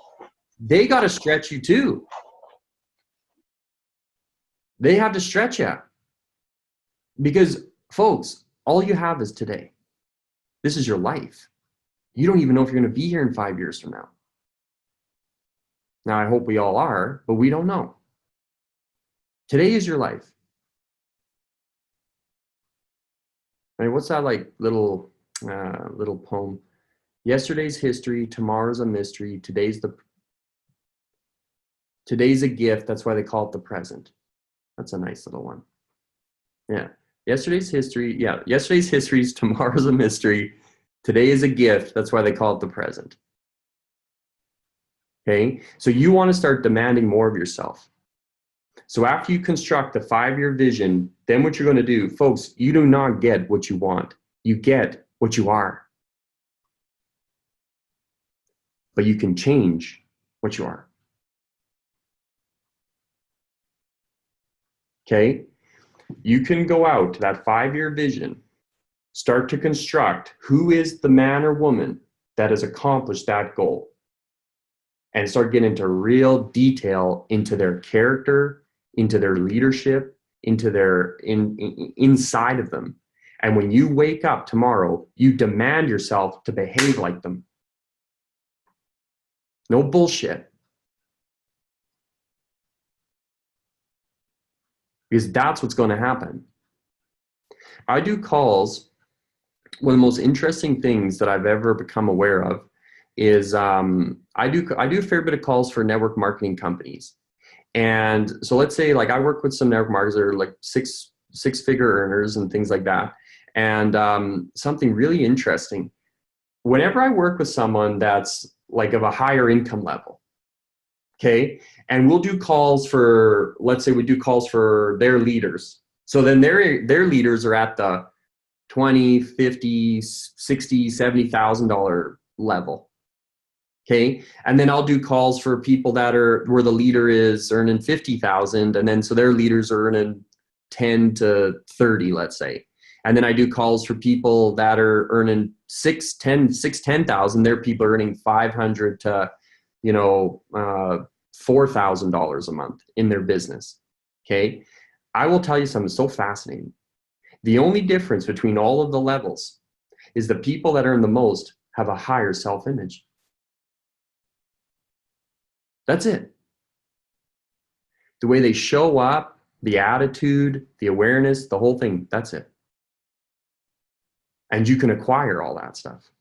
S2: they got to stretch you too. They have to stretch you. Because, folks, all you have is today. This is your life. You don't even know if you're going to be here in 5 years from now. Now, I hope we all are, but we don't know. Today is your life. I mean, what's that like little poem? Yesterday's history, tomorrow's a mystery, today's a gift, that's why they call it the present. That's a nice little one. Yeah. Yesterday's history, tomorrow's a mystery, today is a gift, that's why they call it the present. Okay? So you want to start demanding more of yourself. So after you construct the 5-year vision, then what you're going to do, folks, you do not get what you want. You get what you are. But you can change what you are. Okay? You can go out to that 5-year vision, start to construct who is the man or woman that has accomplished that goal, and start getting into real detail into their character, into their leadership, into their inside of them. And when you wake up tomorrow, you demand yourself to behave like them. No bullshit. Because that's what's going to happen. I do calls. One of the most interesting things that I've ever become aware of is I do a fair bit of calls for network marketing companies. And so let's say, like, I work with some network marketers that are like six-figure earners and things like that. And something really interesting, whenever I work with someone that's like of a higher income level, okay, and we'll do calls for, let's say we do calls for their leaders. So then their leaders are at the $20, $50, $60, $70,000 level. Okay. And then I'll do calls for people that are where the leader is earning 50,000. And then so their leaders are earning 10 to 30, let's say. And then I do calls for people that are earning 10,000. Their people are earning 500 to, $4,000 a month in their business. Okay. I will tell you something so fascinating. The only difference between all of the levels is the people that earn the most have a higher self-image. That's it. The way they show up, the attitude, the awareness, the whole thing, that's it. And you can acquire all that stuff.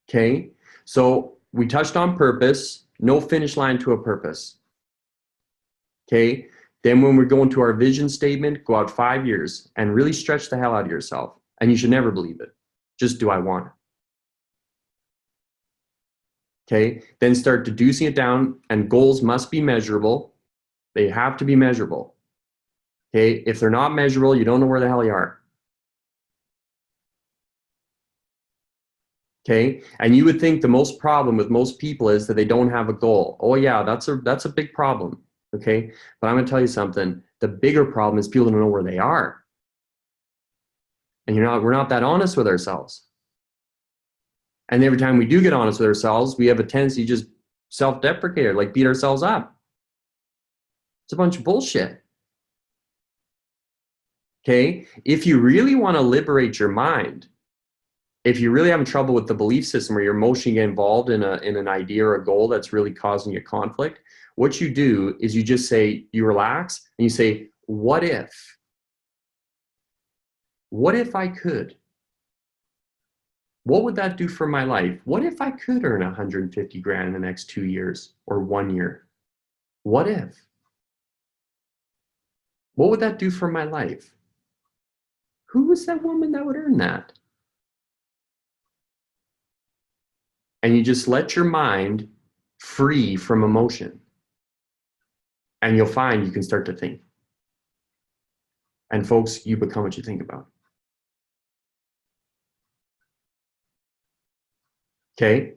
S2: Okay, so we touched on purpose, no finish line to a purpose. Okay, then when we're going to our vision statement, go out 5 years and really stretch the hell out of yourself. And you should never believe it. Just do I want it? Okay, then start deducing it down, and goals must be measurable. They have to be measurable. Okay, if they're not measurable, you don't know where the hell you are. Okay, and you would think the most problem with most people is that they don't have a goal. Oh yeah, that's a big problem. Okay, but I'm going to tell you something. The bigger problem is people don't know where they are, and we're not that honest with ourselves. And every time we do get honest with ourselves, we have a tendency to just self-deprecate or like beat ourselves up. It's a bunch of bullshit. Okay, if you really want to liberate your mind, if you're really having trouble with the belief system or you're emotionally get involved in an idea or a goal that's really causing you conflict, what you do is you just say, you relax and you say, what if? What if I could? What would that do for my life? What if I could earn 150 grand in the next 2 years or 1 year? What if? What would that do for my life? Who is that woman that would earn that? And you just let your mind free from emotion. And you'll find you can start to think. And folks, you become what you think about. Okay?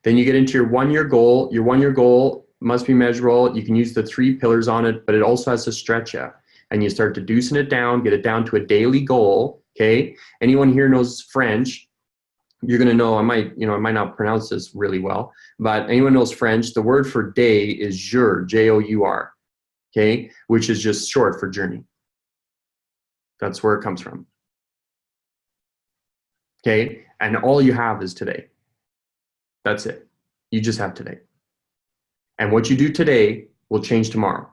S2: Then you get into your 1 year goal. Your 1 year goal must be measurable. You can use the 3 pillars on it, but it also has to stretch you. And you start deducing it down, get it down to a daily goal. Okay? Anyone here knows French? You're going to know, I might not pronounce this really well, but anyone knows French, the word for day is jour, J-O-U-R, okay, which is just short for journey. That's where it comes from. Okay, and all you have is today. That's it. You just have today. And what you do today will change tomorrow.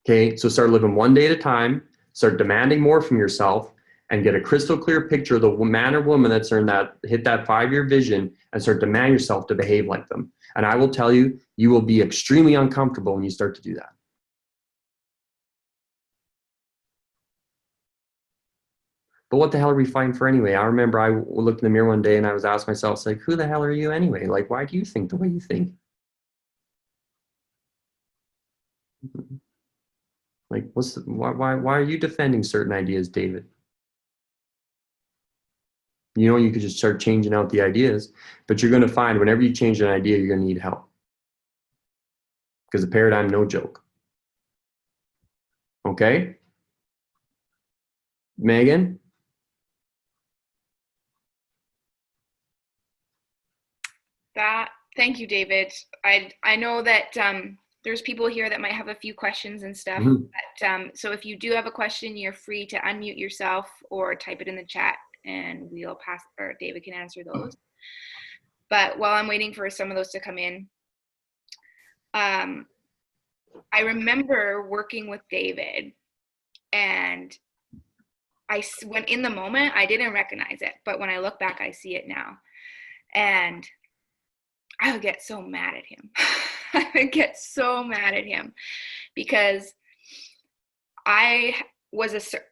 S2: Okay, so start living one day at a time, start demanding more from yourself, and get a crystal clear picture of the man or woman that's hit that 5-year vision, and start demanding yourself to behave like them. And I will tell you, you will be extremely uncomfortable when you start to do that. But what the hell are we fighting for anyway? I remember I looked in the mirror one day and I was asking myself, like, who the hell are you anyway? Like, why do you think the way you think? Like, why are you defending certain ideas, David? You know, you could just start changing out the ideas, but you're going to find whenever you change an idea, you're going to need help. Because the paradigm, no joke. Okay? Megan?
S1: Thank you, David. I know that there's people here that might have a few questions and stuff.
S2: Mm-hmm.
S1: But, so if you do have a question, you're free to unmute yourself or type it in the chat, and we'll pass, or David can answer those. But while I'm waiting for some of those to come in, I remember working with David, and when in the moment, I didn't recognize it, but when I look back, I see it now. And I would get so mad at him. I would get so mad at him because I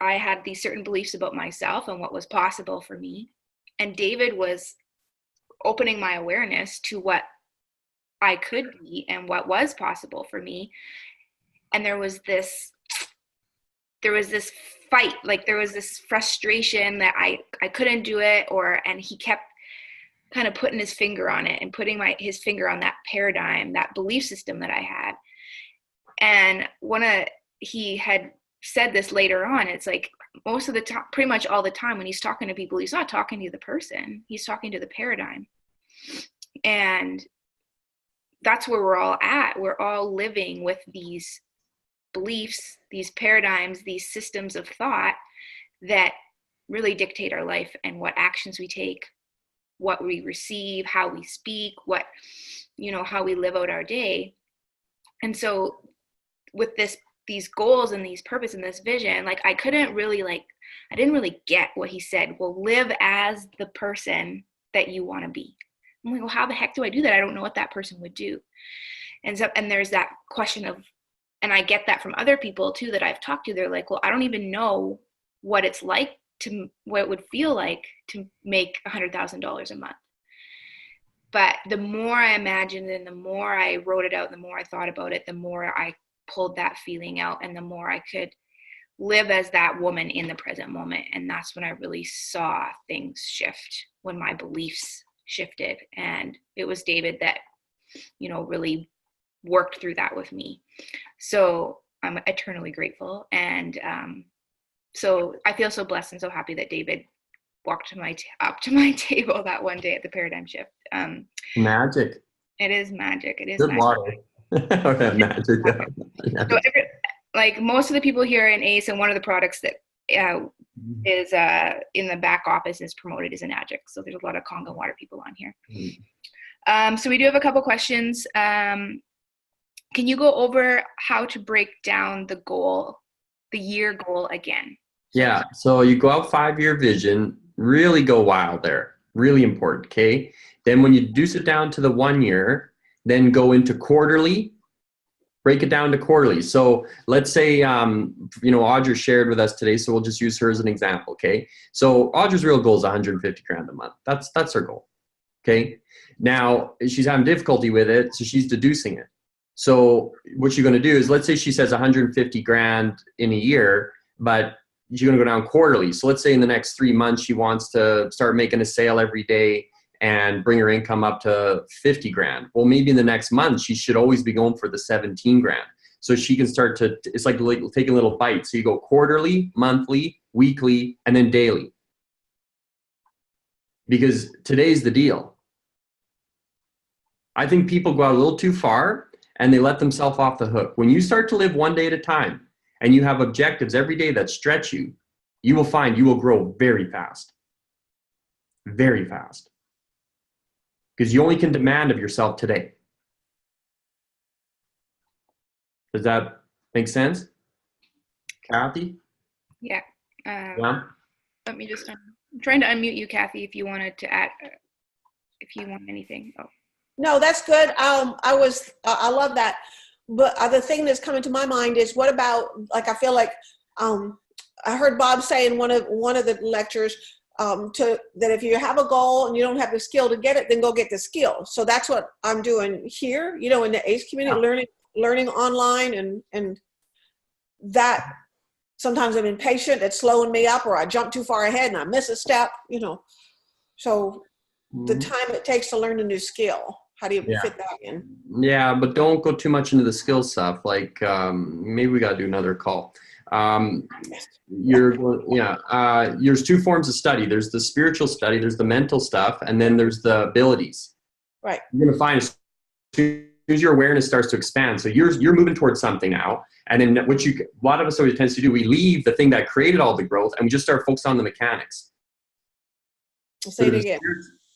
S1: had these certain beliefs about myself and what was possible for me. And David was opening my awareness to what I could be and what was possible for me. And there was this fight, like there was this frustration that I couldn't do it, and he kept kind of putting his finger on it and putting his finger on that paradigm, that belief system that I had. And he had said this later on, it's like most of the time, pretty much all the time when he's talking to people, he's not talking to the person, he's talking to the paradigm. And that's where we're all at. We're all living with these beliefs, these paradigms, these systems of thought that really dictate our life and what actions we take, what we receive, how we speak, how we live out our day. And so with these goals and these purpose and this vision, like I didn't really get what he said. Well, live as the person that you want to be. I'm like, well, how the heck do I do that? I don't know what that person would do. And there's that question of, and I get that from other people too that I've talked to. They're like, well, I don't even know what it's like what it would feel like to make $100,000 a month. But the more I imagined and the more I wrote it out, the more I thought about it, the more I pulled that feeling out, and the more I could live as that woman in the present moment. And that's when I really saw things shift, when my beliefs shifted. And it was David that, really worked through that with me. So I'm eternally grateful. And so I feel so blessed and so happy that David walked up to my table that one day at the paradigm shift.
S2: Magic.
S1: It is magic. It is
S2: good
S1: magic.
S2: Water. Okay, magic.
S1: So like most of the people here in ACE, and one of the products that is in the back office, is promoted as an adjunct. So there's a lot of Congo water people on here. So we do have a couple questions. Can you go over how to break down the goal, the year goal again?
S2: Yeah, so you go out 5-year vision, really go wild there. Really important, okay? Then when you reduce it down to the 1 year, then go into quarterly, break it down to quarterly. So let's say, Audra shared with us today, so we'll just use her as an example, okay? So Audra's real goal is 150 grand a month. That's her goal, okay? Now, she's having difficulty with it, so she's deducing it. So what you're gonna do is, let's say she says 150 grand in a year, but you're gonna go down quarterly. So let's say in the next 3 months, she wants to start making a sale every day and bring her income up to 50 grand. Well, maybe in the next month, she should always be going for the 17 grand. So she can start to, it's like taking little bites. So you go quarterly, monthly, weekly, and then daily. Because today's the deal. I think people go out a little too far and they let themselves off the hook. When you start to live one day at a time and you have objectives every day that stretch you, you will find you will grow very fast. Very fast. Because you only can demand of yourself today. Does that make sense? Kathy?
S1: Yeah.
S2: Yeah.
S1: Let me just, I'm trying to unmute you, Kathy, if you wanted to add, if you want anything. Oh.
S4: No, that's good. I love that. But the thing that's coming to my mind is, what about, like, I feel like I heard Bob say in one of the lectures that if you have a goal and you don't have the skill to get it, then go get the skill. So that's what I'm doing here, in the ACE community, learning online, and that sometimes I'm impatient, it's slowing me up, or I jump too far ahead and I miss a step, So the time it takes to learn a new skill, how do you fit that in? Yeah,
S2: but don't go too much into the skill stuff. Like maybe we got to do another call. There's 2 forms of study. There's the spiritual study, there's the mental stuff, and then there's the abilities.
S4: Right.
S2: You're going to find as soon as your awareness starts to expand. So you're moving towards something now. And then a lot of us always tends to do, we leave the thing that created all the growth and we just start focusing on the mechanics.
S4: Say it again.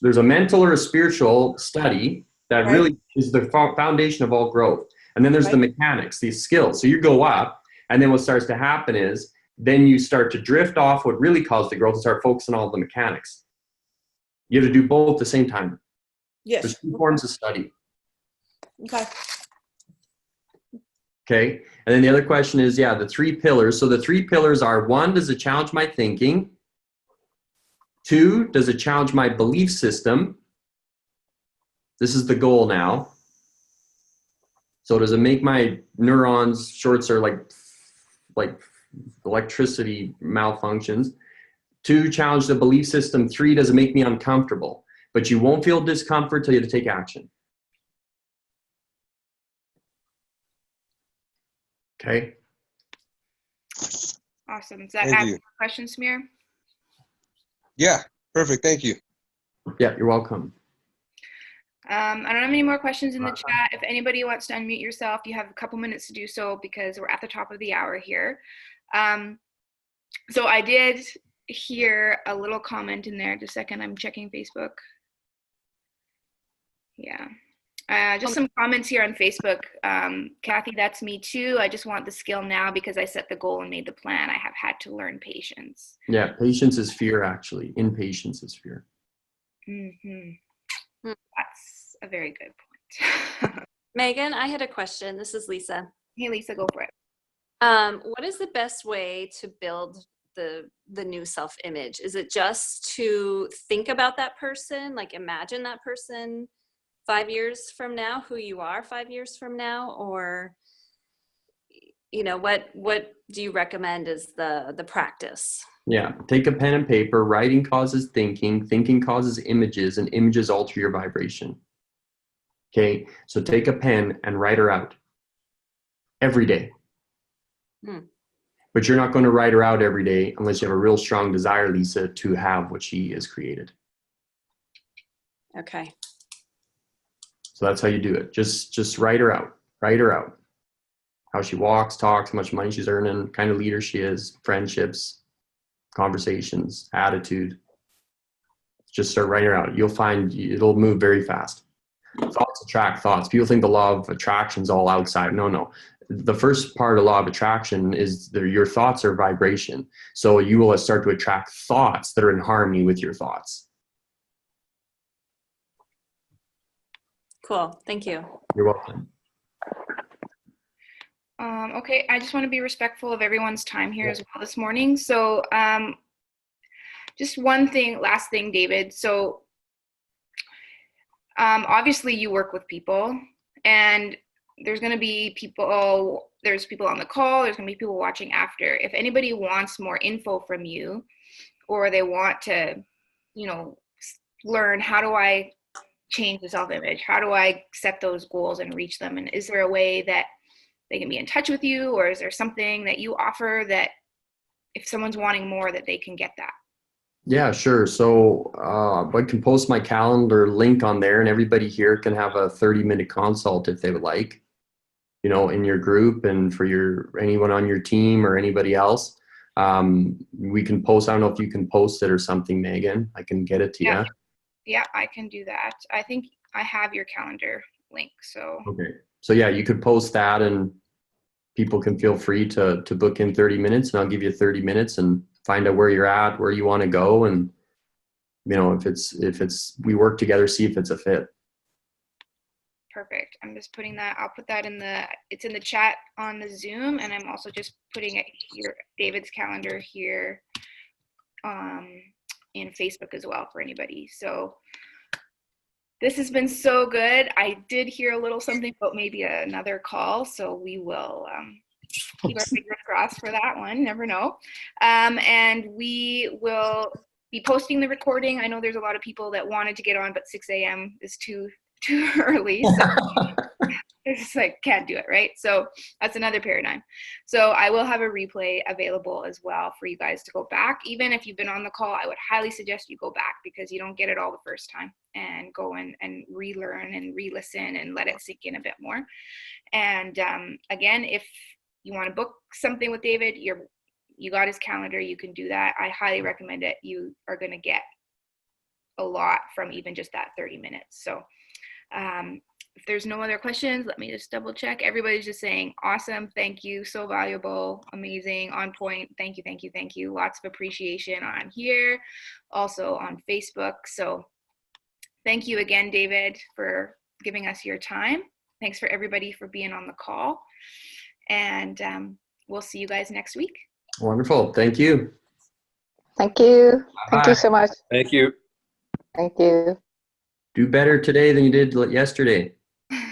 S2: There's a mental or a spiritual study that really is the foundation of all growth. And then there's the mechanics, these skills. So you go up, and then what starts to happen is then you start to drift off what really caused the growth and start focusing on all the mechanics. You have to do both at the same time.
S4: Yes.
S2: There's 2 forms of study. Okay. And then the other question is, the 3 pillars. So the 3 pillars are: 1, does it challenge my thinking? 2, does it challenge my belief system? This is the goal now. So does it make my neurons short circuit, like electricity malfunctions? 2, challenge the belief system. 3, does it make me uncomfortable? But you won't feel discomfort till you have to take action. Okay.
S1: Awesome. Does that answer your question, Samir?
S6: Yeah, perfect. Thank you.
S2: Yeah, you're welcome.
S1: I don't have any more questions in the chat. If anybody wants to unmute yourself, you have a couple minutes to do so, because we're at the top of the hour here. So I did hear a little comment in there. Just a second, I'm checking Facebook. Yeah. Just some comments here on Facebook. Kathy, that's me too. I just want the skill now because I set the goal and made the plan. I have had to learn patience.
S2: Yeah, patience is fear, actually. Impatience is fear.
S1: That's a very good point.
S7: Megan, I had a question. This is Lisa.
S1: Hey, Lisa, go for it.
S7: What is the best way to build the new self-image? Is it just to think about that person, like imagine that person 5 years from now, who you are 5 years from now, or what do you recommend as the practice?
S2: Yeah, take a pen and paper. Writing causes thinking, thinking causes images, and images alter your vibration. Okay, so take a pen and write her out every day. But you're not going to write her out every day unless you have a real strong desire, Lisa, to have what she has created.
S7: Okay.
S2: So that's how you do it. Just write her out. Write her out. How she walks, talks, how much money she's earning, kind of leader she is, friendships. conversations, attitude. Just start writing it out. You'll find it'll move very fast. Thoughts attract thoughts. People think the law of attraction is all outside. No. The first part of law of attraction is that your thoughts are vibration. So you will start to attract thoughts that are in harmony with your thoughts.
S7: Cool. Thank you.
S2: You're welcome.
S1: Okay, I just want to be respectful of everyone's time here as well this morning. So just one thing, last thing, David. So obviously you work with people, and there's going to be people, there's people on the call, there's going to be people watching after. If anybody wants more info from you, or they want to, you know, learn how do I change the self-image, how do I set those goals and reach them, and is there a way that they can be in touch with you, or is there something that you offer that if someone's wanting more that they can get that?
S2: Yeah, sure. So I can post my calendar link on there, and everybody here can have a 30-minute consult if they would like, you know, in your group and for anyone on your team or anybody else. We can post, I don't know if you can post it or something, Megan. I can get it to you.
S1: Yeah, I can do that. I think I have your calendar link. So
S2: okay. So yeah, you could post that, and people can feel free to book in 30 minutes, and I'll give you 30 minutes and find out where you're at, where you want to go. And, you know, if it's, we work together, see if it's a fit.
S1: Perfect. I'm just putting that, I'll put that it's in the chat on the Zoom, and I'm also just putting it here, David's calendar here in Facebook as well for anybody. So this has been so good. I did hear a little something about maybe another call, so we will keep our fingers crossed for that one. Never know. And we will be posting the recording. I know there's a lot of people that wanted to get on, but 6 a.m. is too early. So it's just like, can't do it, right? So that's another paradigm. So I will have a replay available as well for you guys to go back. Even if you've been on the call, I would highly suggest you go back, because you don't get it all the first time, and go in and relearn and re-listen and let it sink in a bit more. And again, if you want to book something with David, you got his calendar, you can do that. I highly recommend it. You are going to get a lot from even just that 30 minutes. So if there's no other questions, let me just double check. Everybody's just saying, awesome, thank you, so valuable, amazing, on point, thank you, thank you, thank you. Lots of appreciation on here, also on Facebook. So thank you again, David, for giving us your time. Thanks for everybody for being on the call. And we'll see you guys next week.
S2: Wonderful. Thank you.
S8: Thank you. Thank
S2: Bye.
S8: you so much.
S6: Thank you.
S8: Thank you.
S2: Do better today than you did yesterday.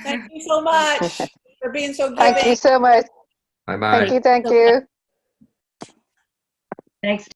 S4: Thank you so much for being so
S8: Thank you
S4: giving.
S8: so much.
S2: Bye-bye.
S8: Thank you. Thank you.
S3: Thanks.